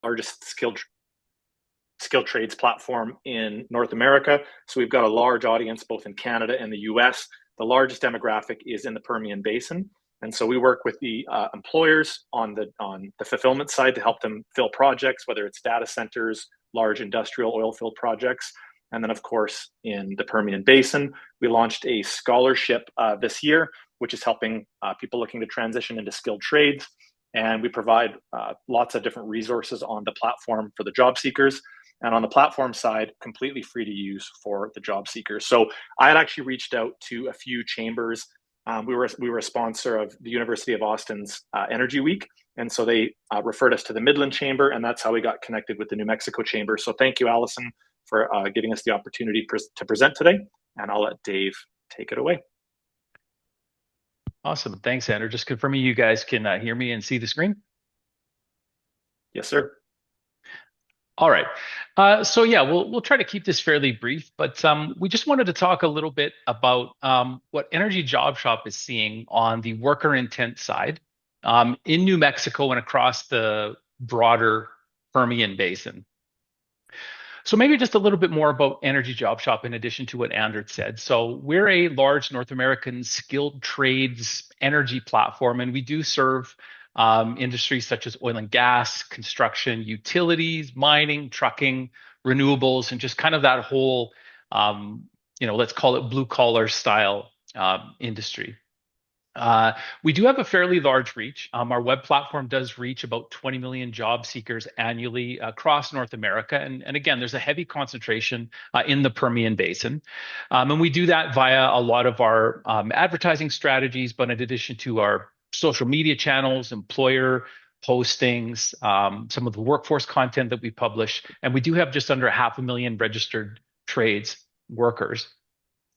largest skilled trades platform in North America. So we've got a large audience both in Canada and the US. The largest demographic is in the Permian Basin. And so we work with the employers on the fulfillment side to help them fill projects, whether it's data centers, large industrial oil field projects. And then, of course, in the Permian Basin, we launched a scholarship this year, which is helping people looking to transition into skilled trades. And we provide lots of different resources on the platform for the job seekers. And on the platform side, completely free to use for the job seekers. So I had actually reached out to a few chambers. We were a sponsor of the University of Austin's Energy Week, and so they referred us to the Midland Chamber, and that's how we got connected with the New Mexico Chamber. So thank you, Allison, for giving us the opportunity to present today, and I'll let Dave take it away. Awesome. Thanks, Andrew. Just confirming you guys can hear me and see the screen. Yes, sir. All right. So yeah, we'll try to keep this fairly brief, but we just wanted to talk a little bit about what Energy Job Shop is seeing on the worker intent side in New Mexico and across the broader Permian Basin. So maybe just a little bit more about Energy Job Shop in addition to what Andrew said. So we're a large North American skilled trades energy platform, and we do serve industries such as oil and gas, construction, utilities, mining, trucking, renewables, and just kind of that whole, let's call it blue collar style industry. We do have a fairly large reach. Our web platform does reach about 20 million job seekers annually across North America. And again, there's a heavy concentration in the Permian Basin. And we do that via a lot of our advertising strategies, but in addition to our social media channels, employer postings, some of the workforce content that we publish. And we do have just under 500,000 registered trades workers.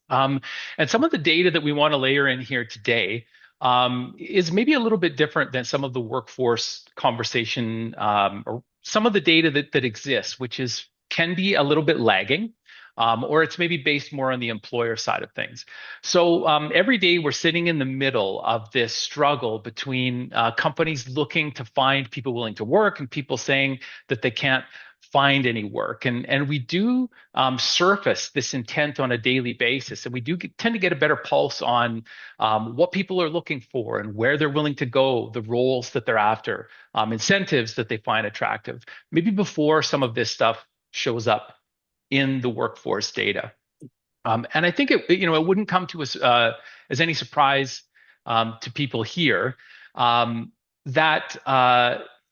And some of the data that we want to layer in here today is maybe a little bit different than some of the workforce conversation or some of the data that exists, which can be a little bit lagging. Or it's maybe based more on the employer side of things. So every day we're sitting in the middle of this struggle between companies looking to find people willing to work and people saying that they can't find any work. And we do surface this intent on a daily basis. And we do tend to get a better pulse on what people are looking for and where they're willing to go, the roles that they're after, incentives that they find attractive, maybe before some of this stuff shows up in the workforce data. And I think it wouldn't come to us as any surprise to people here that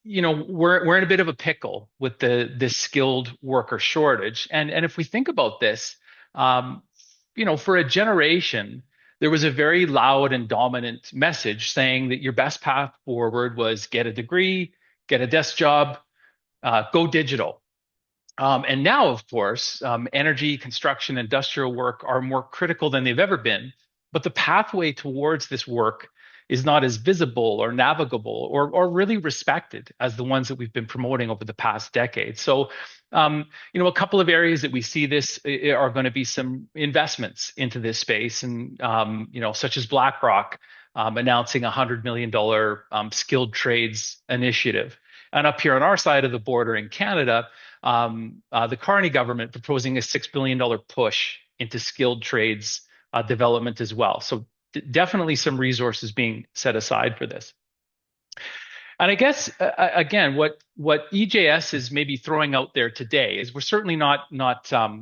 we're in a bit of a pickle with this skilled worker shortage. And if we think about this, for a generation, there was a very loud and dominant message saying that your best path forward was get a degree, get a desk job, go digital. And now, of course, energy, construction, industrial work are more critical than they've ever been. But the pathway towards this work is not as visible or navigable or really respected as the ones that we've been promoting over the past decade. So, a couple of areas that we see this are going to be some investments into this space, and such as BlackRock announcing $100 million skilled trades initiative. And up here on our side of the border in Canada, the Carney government proposing a $6 billion push into skilled trades development as well. So definitely some resources being set aside for this. And I guess, again, what EJS is maybe throwing out there today is we're certainly not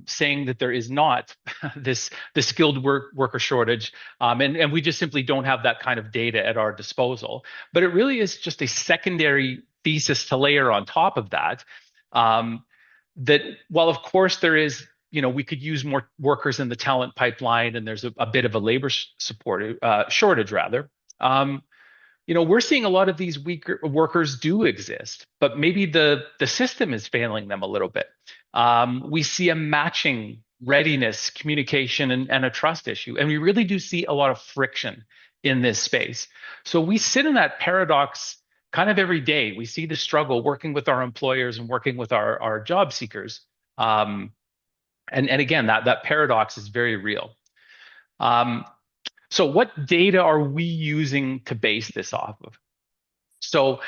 saying that there is not this skilled worker shortage, and we just simply don't have that kind of data at our disposal. But it really is just a secondary thesis to layer on top of that, that while of course there is, we could use more workers in the talent pipeline, and there's a bit of a labor shortage rather. We're seeing a lot of these weaker workers do exist, but maybe the system is failing them a little bit. We see a matching readiness, communication, and a trust issue. And we really do see a lot of friction in this space. So we sit in that paradox kind of every day. We see the struggle working with our employers and working with our job seekers. And again, that paradox is very real. So what data are we using to base this off of? So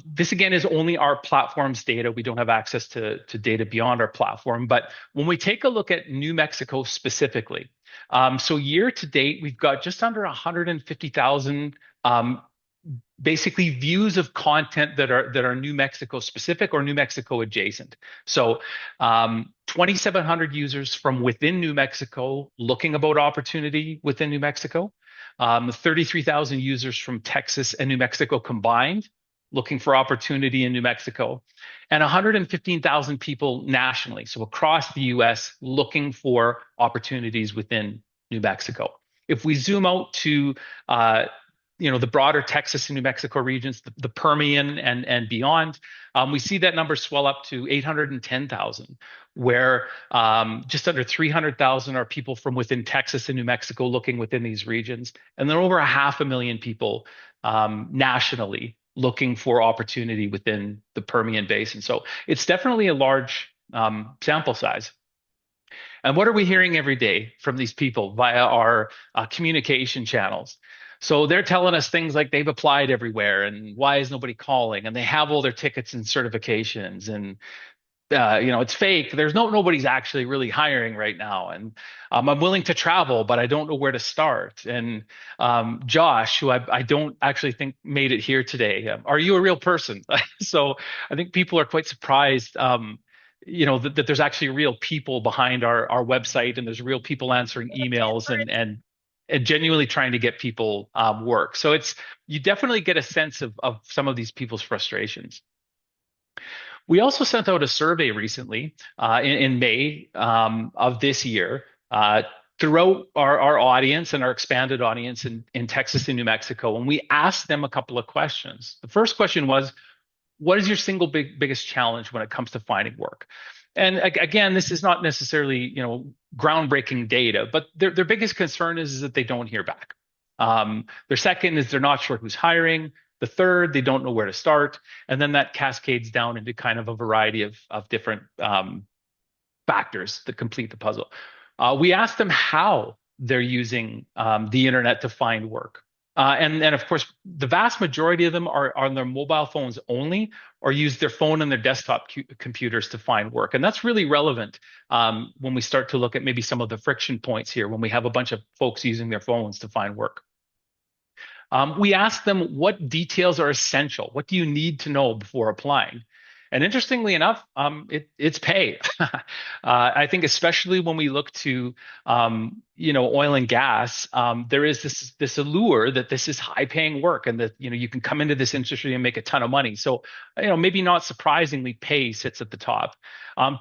this again is only our platform's data. We don't have access to data beyond our platform. But when we take a look at New Mexico specifically, so year to date, we've got just under 150,000 basically views of content that are New Mexico specific or New Mexico adjacent. So 2,700 users from within New Mexico looking about opportunity within New Mexico. 33,000 users from Texas and New Mexico combined looking for opportunity in New Mexico, and 115,000 people nationally, so across the US, looking for opportunities within New Mexico. If we zoom out to the broader Texas and New Mexico regions, the Permian and beyond, we see that number swell up to 810,000, where just under 300,000 are people from within Texas and New Mexico looking within these regions, and then over 500,000 people nationally looking for opportunity within the Permian Basin. So it's definitely a large sample size. And what are we hearing every day from these people via our communication channels? So they're telling us things like they've applied everywhere and why is nobody calling? And they have all their tickets and certifications and it's fake. There's nobody's actually really hiring right now. And I'm willing to travel, but I don't know where to start. And Josh, who I don't actually think made it here today, are you a real person? So I think people are quite surprised. That there's actually real people behind our website, and there's real people answering emails and genuinely trying to get people work. So you definitely get a sense of some of these people's frustrations. We also sent out a survey recently in May of this year throughout our audience and our expanded audience in Texas and New Mexico, and we asked them a couple of questions. The first question was, what is your single biggest challenge when it comes to finding work? And again, this is not necessarily, groundbreaking data, but their biggest concern is that they don't hear back. Their second is they're not sure who's hiring. The third, they don't know where to start. And then that cascades down into kind of a variety of different factors that complete the puzzle. We asked them how they're using the internet to find work. And of course, the vast majority of them are on their mobile phones only, or use their phone and their desktop computers to find work. And that's really relevant when we start to look at maybe some of the friction points here, when we have a bunch of folks using their phones to find work. We asked them, what details are essential? What do you need to know before applying? And interestingly enough, it's pay. I think especially when we look to, oil and gas, there is this allure that this is high-paying work, and that you can come into this industry and make a ton of money. So, maybe not surprisingly, pay sits at the top.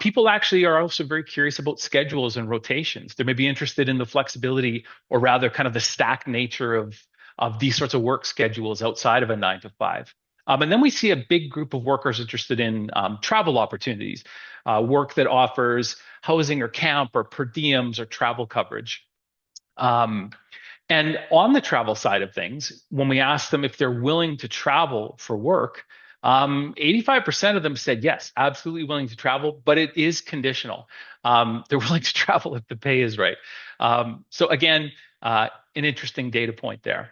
People actually are also very curious about schedules and rotations. They may be interested in the flexibility, or rather, kind of the stacked nature of these sorts of work schedules outside of a 9 to 5. And then we see a big group of workers interested in travel opportunities, work that offers housing or camp or per diems or travel coverage. And on the travel side of things, when we ask them if they're willing to travel for work, 85% of them said yes, absolutely willing to travel, but it is conditional. They're willing to travel if the pay is right. So again, an interesting data point there.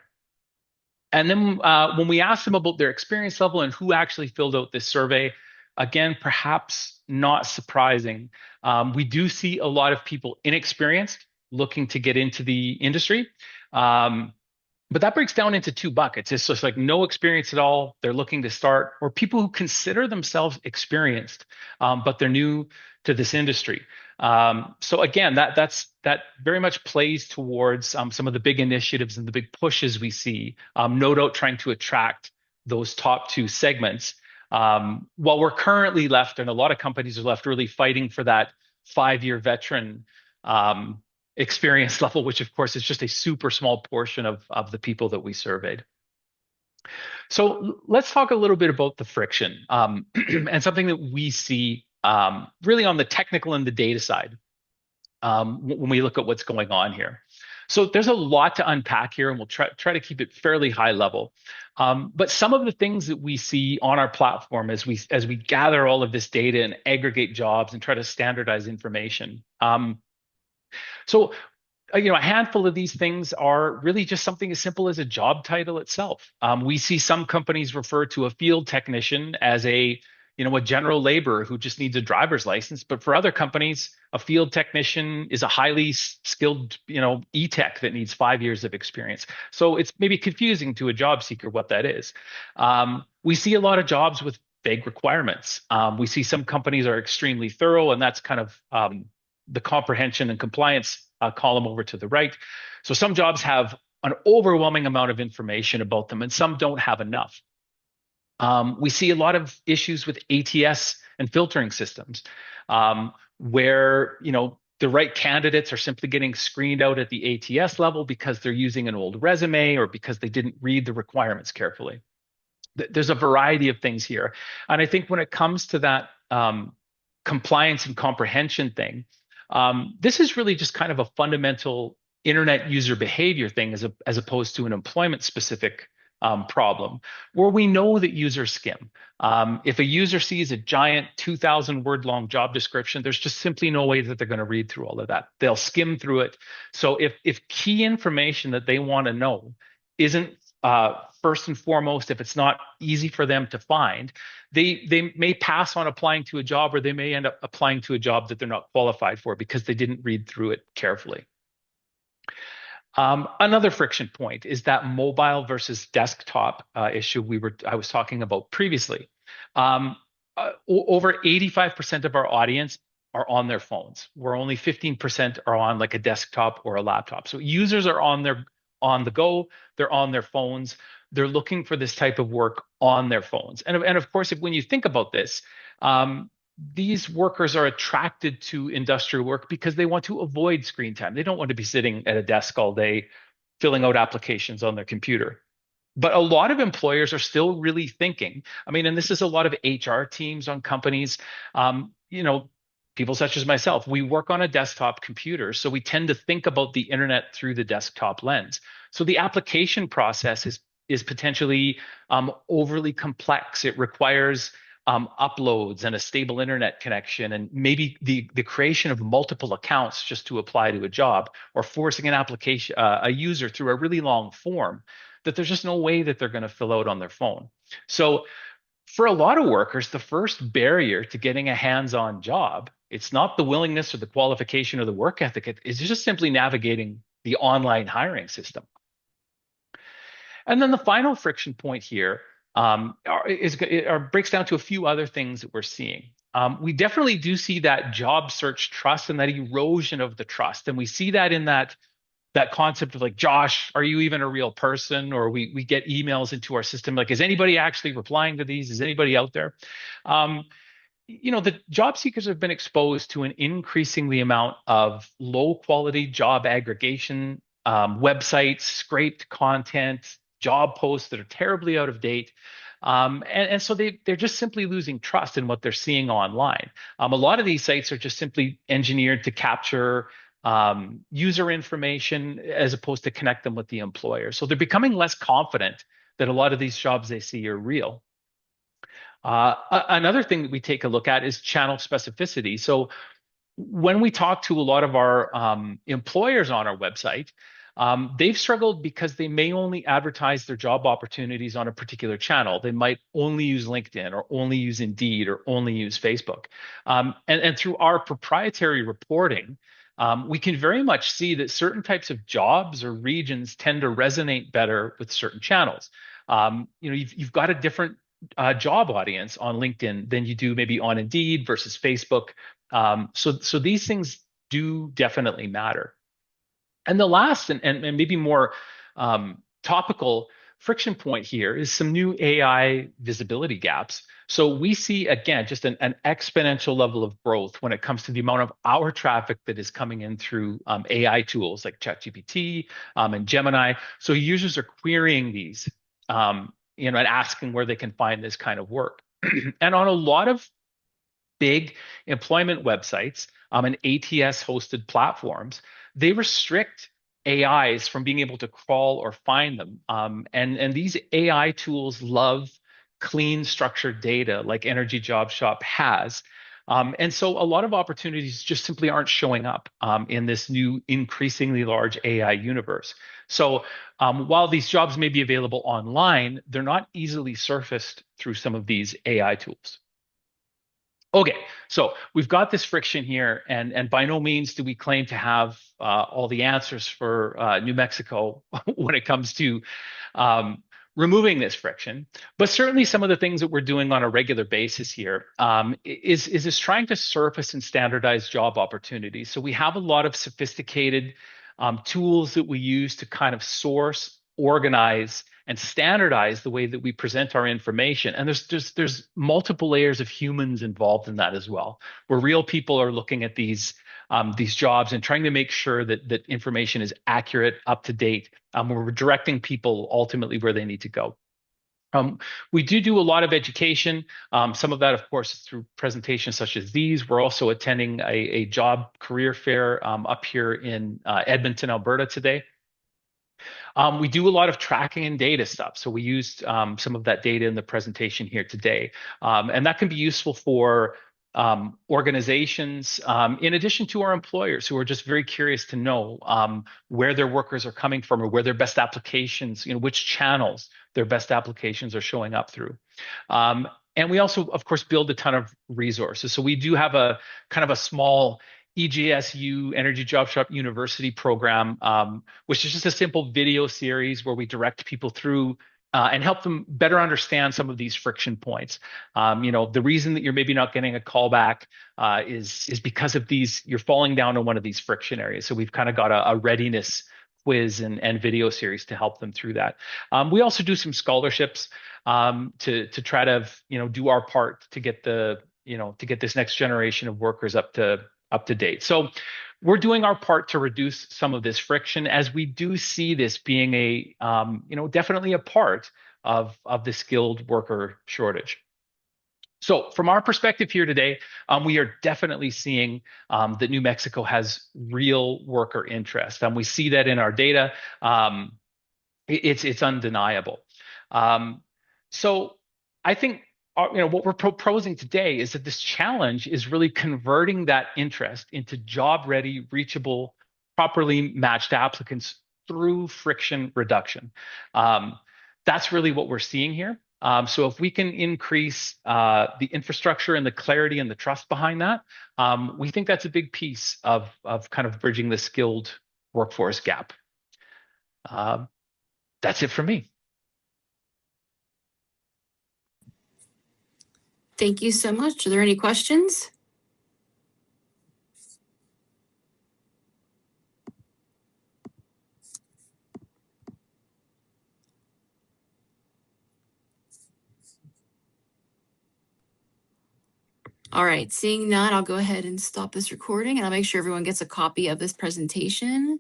And then when we asked them about their experience level and who actually filled out this survey, again, perhaps not surprising, we do see a lot of people inexperienced looking to get into the industry. But that breaks down into two buckets. It's just like no experience at all, they're looking to start, or people who consider themselves experienced, but they're new to this industry. So again, that very much plays towards some of the big initiatives and the big pushes we see, no doubt trying to attract those top two segments. While we're currently left, and a lot of companies are left really fighting for that 5-year veteran experience level, which of course is just a super small portion of the people that we surveyed. So let's talk a little bit about the friction and something that we see really on the technical and the data side when we look at what's going on here. So there's a lot to unpack here, and we'll try to keep it fairly high level. But some of the things that we see on our platform as we gather all of this data and aggregate jobs and try to standardize information. So a handful of these things are really just something as simple as a job title itself. We see some companies refer to a field technician as a general laborer who just needs a driver's license. But for other companies, a field technician is a highly skilled, e-tech that needs 5 years of experience. So it's maybe confusing to a job seeker what that is. We see a lot of jobs with vague requirements. We see some companies are extremely thorough, and that's kind of the comprehension and compliance column over to the right. So some jobs have an overwhelming amount of information about them, and some don't have enough. We see a lot of issues with ATS and filtering systems, where the right candidates are simply getting screened out at the ATS level because they're using an old resume or because they didn't read the requirements carefully. There's a variety of things here, and I think when it comes to that compliance and comprehension thing, this is really just kind of a fundamental internet user behavior thing as opposed to an employment specific problem where we know that users skim. If a user sees a giant 2,000 word long job description, there's just simply no way that they're going to read through all of that. They'll skim through it. So if key information that they want to know isn't first and foremost, if it's not easy for them to find, they may pass on applying to a job, or they may end up applying to a job that they're not qualified for because they didn't read through it carefully. Another friction point is that mobile versus desktop issue I was talking about previously. Over 85% of our audience are on their phones, where only 15% are on like a desktop or a laptop. So users are on the go, they're on their phones, they're looking for this type of work on their phones. And of course, when you think about this, these workers are attracted to industrial work because they want to avoid screen time. They don't want to be sitting at a desk all day filling out applications on their computer. But a lot of employers are still really thinking, I mean, and this is a lot of HR teams on companies, people such as myself, we work on a desktop computer, so we tend to think about the internet through the desktop lens. So the application process is potentially overly complex. It requires uploads and a stable internet connection, and maybe the creation of multiple accounts just to apply to a job, or forcing a user through a really long form that there's just no way that they're going to fill out on their phone. So for a lot of workers, the first barrier to getting a hands-on job, it's not the willingness or the qualification or the work ethic, it's just simply navigating the online hiring system. And then the final friction point here breaks down to a few other things that we're seeing. We definitely do see that job search trust and that erosion of the trust. And we see that in that concept of like, Josh, are you even a real person? Or we get emails into our system like, is anybody actually replying to these? Is anybody out there? The job seekers have been exposed to an increasingly amount of low quality job aggregation, websites, scraped content, job posts that are terribly out of date. And so they're just simply losing trust in what they're seeing online. A lot of these sites are just simply engineered to capture user information as opposed to connect them with the employer. So they're becoming less confident that a lot of these jobs they see are real. Another thing that we take a look at is channel specificity. So when we talk to a lot of our employers on our website, they've struggled because they may only advertise their job opportunities on a particular channel. They might only use LinkedIn or only use Indeed or only use Facebook. And through our proprietary reporting, we can very much see that certain types of jobs or regions tend to resonate better with certain channels. You've got a different job audience on LinkedIn than you do maybe on Indeed versus Facebook. So these things do definitely matter. And the last and maybe more topical friction point here is some new AI visibility gaps. So we see, again, just an exponential level of growth when it comes to the amount of our traffic that is coming in through AI tools like ChatGPT and Gemini. So users are querying these, and asking where they can find this kind of work. And on a lot of big employment websites and ATS hosted platforms, they restrict AIs from being able to crawl or find them. And these AI tools love clean, structured data like Energy Job Shop has. And so a lot of opportunities just simply aren't showing up in this new, increasingly large AI universe. So while these jobs may be available online, they're not easily surfaced through some of these AI tools. Okay, so we've got this friction here, and by no means do we claim to have all the answers for New Mexico when it comes to removing this friction. But certainly, some of the things that we're doing on a regular basis here is trying to surface and standardize job opportunities. So we have a lot of sophisticated tools that we use to kind of source, organize, and standardize the way that we present our information. And there's multiple layers of humans involved in that as well, where real people are looking at these jobs and trying to make sure that information is accurate, up to date. Where we're directing people ultimately where they need to go. We do a lot of education. Some of that, of course, is through presentations such as these. We're also attending a job career fair up here in Edmonton, Alberta today. We do a lot of tracking and data stuff. So we used some of that data in the presentation here today. And that can be useful for organizations, in addition to our employers who are just very curious to know where their workers are coming from or where their best applications, which channels their best applications are showing up through. And we also, of course, build a ton of resources. So we do have a kind of a small EJSU Energy Job Shop University program, which is just a simple video series where we direct people through and help them better understand some of these friction points. The reason that you're maybe not getting a call back is because of you're falling down on one of these friction areas. So we've kind of got a readiness quiz and video series to help them through that. We also do some scholarships to try to do our part to get to get this next generation of workers up to date. So we're doing our part to reduce some of this friction, as we do see this being definitely a part of the skilled worker shortage. So from our perspective here today, we are definitely seeing that New Mexico has real worker interest. We see that in our data. It's undeniable. So I think what we're proposing today is that this challenge is really converting that interest into job-ready, reachable, properly matched applicants through friction reduction. That's really what we're seeing here. So if we can increase the infrastructure and the clarity and the trust behind that, we think that's a big piece of kind of bridging the skilled workforce gap. That's it for me. Thank you so much. Are there any questions? All right, seeing none, I'll go ahead and stop this recording, and I'll make sure everyone gets a copy of this presentation.